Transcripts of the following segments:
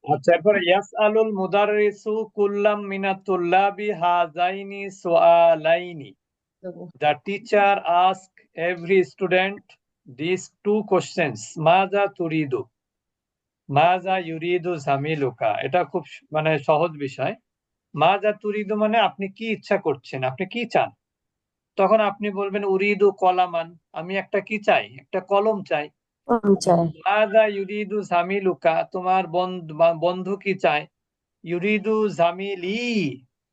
আচ্ছা, এরপরে ইয়াসআলুল মুদাররিসু কুল্লাম মিনাত তুল্লাবি হাযাইনি সুআলাইনি। The teacher asked every student these two questions. মাযা তুরিদু? মাযা ইউরিদু জামিলুকা? এটা খুব মানে সহজ বিষয়। মাযা তুরিদু মানে আপনি কি ইচ্ছা করছেন, আপনি কি চান? তখন আপনি বলবেন উরিদু কলামান, আমি একটা কি চাই, একটা কলম চাই। চাই। মাযা ইউরিদু জামিলুকা, তোমার বন্ধু কি চায়? ইউরিদু জামিলি,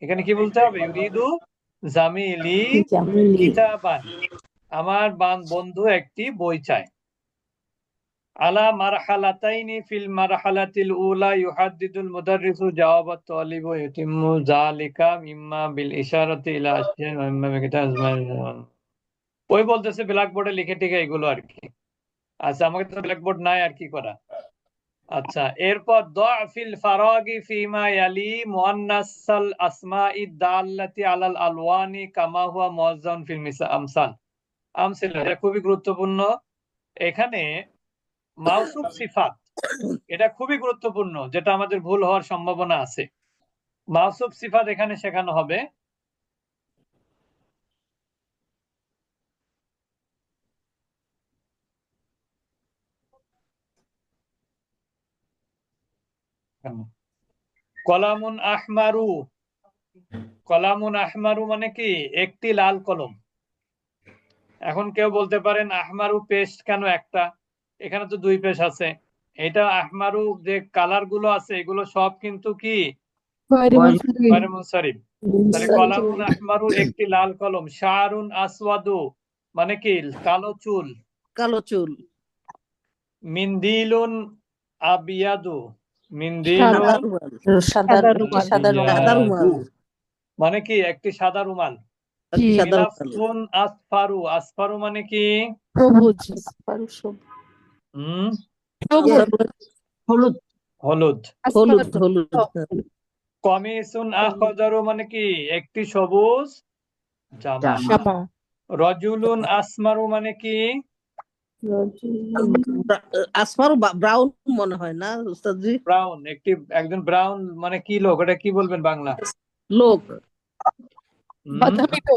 এখানে কি বলতে হবে? ইউরিদু জামিলি জামিলি। কিতাবান, আমার বন্ধু একটি বই চায়। আলা মারহালাতাইনি ফিল মারহালাতিল উলা ইউহাদ্দিদুল মুদাররিসু জাওয়াবাত তালিব ওয়া ইউতিম্মু যালিকা ইম্মা বিল ইশারাতি ইলা আশিয়ান ওয়া ইম্মা বিকিতাব ওই বলতেছে ব্ল্যাকবোর্ডে লিখে টিকে এগুলো আর কি। আচ্ছা, আমাকে তো ব্ল্যাকবোর্ড নাই, আর কি করা। আচ্ছা, এরপর দফিল ফারাগি ফিমা ইয়ালি মুআন্নাসাল আসমাই দাল্লাতি আলাল আলওয়ানি কামা হুয়া মুয়াজ্জান ফিল আমসাল। আমসিলা, এটা খুবই গুরুত্বপূর্ণ। এখানে মাউসুফ সিফাত, এটা খুবই গুরুত্বপূর্ণ, যেটা আমাদের ভুল হওয়ার সম্ভাবনা আছে। মাউসুফ সিফাত এখানে শেখানো হবে। কলামুন আহমারু, কলামুন আহমারু মানে কি? একটি লাল কলম। এখন কেউ বলতে পারেন আহমারু পেস্ট কেন একটা? এখানে তো দুই পেশ আছে। এটা আহমারু যে কালার গুলো আছে এগুলো সব কিন্তু কি গয়রে মুনসারিফ। তাহলে কলামুন আহমারু একটি লাল কলম। শাআরুন আসওয়াদু মানে কি? কালো চুল। কালো চুল। মিন্দিলুন আবিয়াদু, সাদা মিন্দিলুন রুমাল। আবিয়াদু মানে কি? একটি সাদা রুমাল। জি। সাদা রুমাল। মিলাফুন আসফারু, আসফারু মানে কি? সবুজ। হুম, সবুজ। হলুদ। হলুদ। হলুদ হলুদ। কমিসুন আখদারু মানে কি? একটি সবুজ জামা। জামা। রজুলুন আসমারু মানে কি? আসমারু ব্রাউন মনে হয় না উস্তাদজি? ব্রাউন, একজন ব্রাউন মানে কি লোক? এটা কি বলবেন বাংলা? লোক। হুম,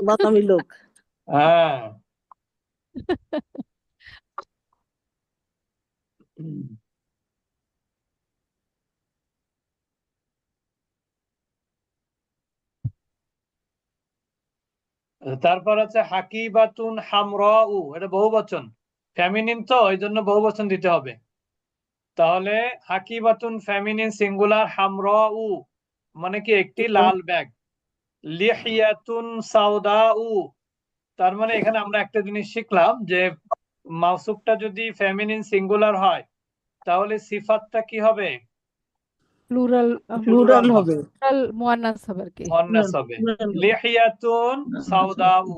বাদামি লোক। হ্যাঁ। তারপর আছে হাকিবাতুন হামরাউ, এটা বহুবচন, ফেমিনিন তো এই জন্য বহুবচন দিতে হবে। তাহলে হাকিবাতুন ফেমিনিন সিঙ্গুলার, হামরাউ মানে কি? একটি লাল ব্যাগ। লিহিয়াতুন সাউদাউ, তার মানে এখানে আমরা একটা জিনিস শিখলাম যে মাউসুফটা যদি ফেমিনিন সিঙ্গুলার হয় তাহলে সিফাতটা কি হবে? প্লুরাল। প্লুরাল হবে। মুয়ান্নাস হবে আর কি। মুয়ান্নাস হবে। লিহিয়াতুন সাউদাউ,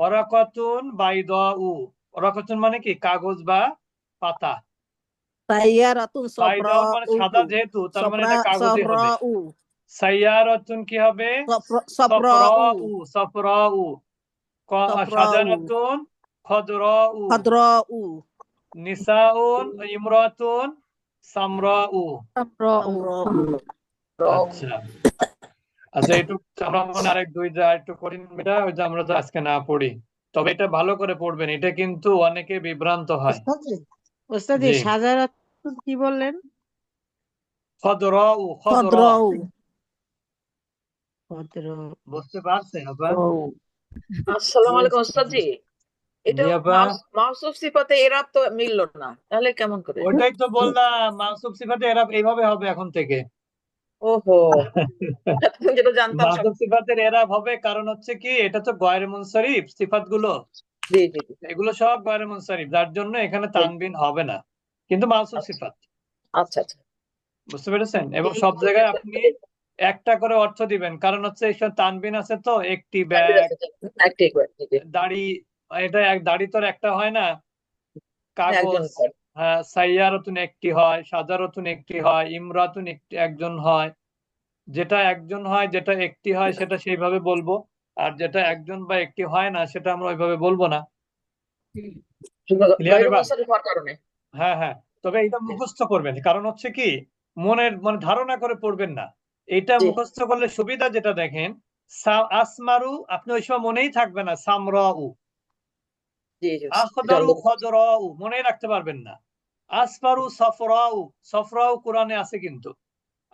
ওরাকাতুন বাইদাউ। ওরাকাতুন মানে কি? কাগজ বা পাতা। সাইয়ারাতুন বাইদাউন মানে সফরাউ। সাদা, যেহেতু তার মানে এটা কাগজে হবে। সফরাউ। সাইয়ারাতুন কি হবে? সফরাউ। সফরাউ, সফরাউ। সফরাউ। শাজারাতুন খদরাউ। খাদরাউ। নিসাউন ইমরাতুন সামরাউ। আচ্ছা আচ্ছা, একটু আমরা মনে আরেক দুইটা একটু কঠিন, এটা ওই যে আমরা তো আজকে না পড়ি, তবে এটা ভালো করে পড়বেন, এটা কিন্তু অনেকে বিভ্রান্ত হয়। ওস্তাদি জি, সাজারাত কি বললেন? খদরাউ, খদরা। খাদরাউ। ভদ্র। বুঝতে পারছেন আপা? আসসালামু আলাইকুম ওস্তাদ জি। এটা জি আপা, মাউসুফ সিফাতে এরাব তো মিললো না, তাহলে কেমন করে? ওইটাই তো বললাম, মাউসুফ সিফাতে এরা এইভাবে হবে এখন থেকে। ওহো, এতক্ষণ যেটা জানতাম সব। মাউসুফ সিফাতের এরাব হবে, কারণ হচ্ছে কি এটা তো গয়রে মুনসারিফ সিফাত গুলো, জি জি জি। এগুলো সব গয়রে মুনসারিফ, যার জন্য এখানে তানবিন হবে না, কিন্তু মাউসুফ আচ্ছা সিফাত। আচ্ছা আচ্ছা। বুঝতে পেরেছেন? এবং সব জায়গায় আপনি একটা করে অর্থ দিবেন, কারণ হচ্ছে এইসব তানবিন আছে তো, একটি ব্যাগ, দাড়ি, এটা দাড়ি তো আর একটা হয় না। একজন কাগজ, হ্যাঁ, সাইয়ারাতুন একটি হয়, সাজারাতুন একটি হয়, ইমরাতুন একজন হয়। যেটা একজন হয়, যেটা একটি হয় সেটা সেইভাবে বলবো, আর যেটা একজন বা একটি হয় না সেটা আমরা ওইভাবে বলবো না। ক্লিয়ার গয়রু এবার? মুনসারিফ হওয়ার কারণে। হ্যাঁ হ্যাঁ, তবে এটা মুখস্থ করবেন, কারণ হচ্ছে কি মানে ধারণা করে পড়বেন না। এটা জি মুখস্থ করলে সুবিধা যেটা দেখেন, আসমারু আপনি ওই সময় মনেই থাকবে না, সামরাউ। জি জি আখদারু খদরাউ মনেই রাখতে পারবেন না। আসফারু সফরাউ, সফরাউ কোরআনে আছে কিন্তু।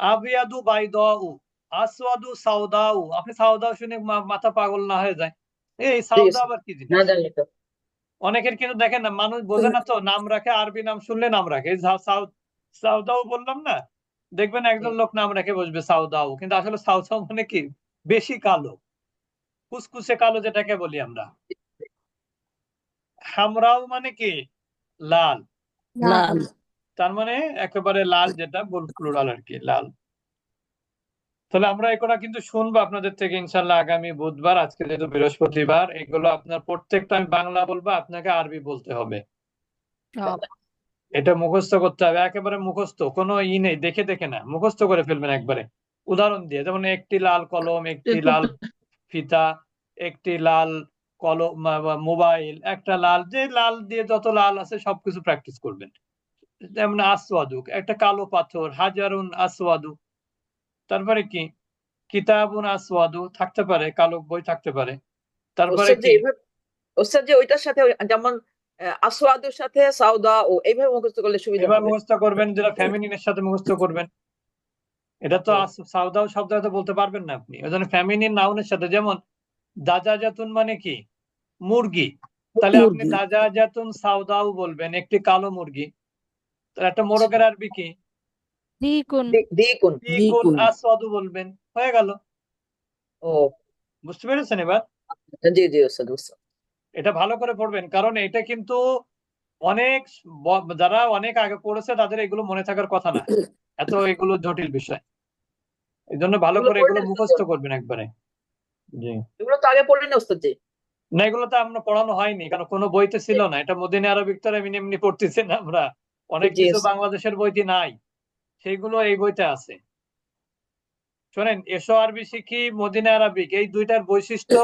আবিয়াদু বাইদাউ, আসওয়াদু সাউদাউ। আপনি সাউদাউ শুনে মাথা পাগল না হয়ে যায়, এই জি সাউদা আবার কি না জিনিস? জানলে তো অনেকের কিন্তু দেখেন না, মানুষ বোঝে না তো, নাম রাখে, আরবি নাম শুনলে নাম রাখে। এই সাউদাউ বললাম না, দেখবেন একজন লোক নাম রেখে বসবে সাউদাউ, কিন্তু আসলে সাউদাউ মানে কি, বেশি কালো, কুসকুসে কালো যেটাকে বলি আমরা। হামরাও মানে কি, লাল। লাল। তার মানে একেবারে লাল, যেটা প্লুরাল আর কি, লাল। তাহলে আমরা এগুলা কিন্তু শুনবো আপনাদের থেকে ইনশাল্লাহ আগামী বুধবার। আজকে যেহেতু বৃহস্পতিবার, এগুলো আপনার প্রত্যেকটা আমি বাংলা বলবো, আপনাকে আরবি বলতে হবে। এটা মুখস্থ করতে হবে, একেবারে মুখস্থ, কোনো নেই দেখে দেখে না, মুখস্থ করে ফেলবেন একবারে উদাহরণ দিয়ে। যেমন একটি লাল কলম, একটি লাল ফিতা, একটি লাল কলম, মোবাইল, একটা লাল, যে লাল দিয়ে যত লাল আছে সবকিছু প্র্যাকটিস করবেন। যেমন আসওয়াদুক, একটা কালো পাথর, হাজারুন আসওয়াদু। তারপরে কি, কিতাবুন আসওয়াদু থাকতে পারে, কালো বই থাকতে পারে। তারপরে ওস্তাদ যে কি, এইভাবে, ওস্তাদ যে ওইটার সাথে যেমন আসওয়াদের সাথে সাউদা ও এইভাবে মুখস্থ করলে সুবিধা এবার হবে। মুখস্থ করবেন যেটা ফ্যামিলিনের সাথে মুখস্থ করবেন। এটা তো জি সাউদাও শব্দ তো বলতে পারবেন না আপনি, ওই জন্য ফ্যামিলিন নাউনের সাথে। যেমন দাজাজাতুন মানে কি, মুরগি, তাহলে আপনি মুরগি। দাজাজাতুন সাউদাও বলবেন, একটি কালো মুরগি। তাহলে একটা মোরগের আরবি কি, দ্বিগুণ। দ্বিগুণ। দ্বিগুণ দ্বিগুণ। আসওয়াদু বলবেন, হয়ে গেল। ও বুঝতে পেরেছেন এবার? জি জি ওস্তাদ বুঝতে এটা ভালো করে পড়বেন, কারণ এটা কিন্তু অনেক যারা অনেক আগে পড়েছে তাদের এগুলো মনে থাকার কথা না, এত এগুলো জটিল বিষয়। এই জন্য ভালো এগুলো করে এগুলো পড়লেন তো মুখস্থ করবেন একবারে। জি, এগুলো তো আগে পড়লেন না ওস্তাদ জি। না এগুলো তো আমরা পড়ানো হয়নি, কারণ কোনো বইতে ছিল না। এটা মদিনা আরবিক তো এমনি এমনি পড়তেছি না আমরা, অনেক জি কিছু বাংলাদেশের বইতে নাই, সেইগুলো এই বইতে আছে। শোনেন, এসো আরবি শিখি, মদিনা আরবিক, এই দুইটার বৈশিষ্ট্য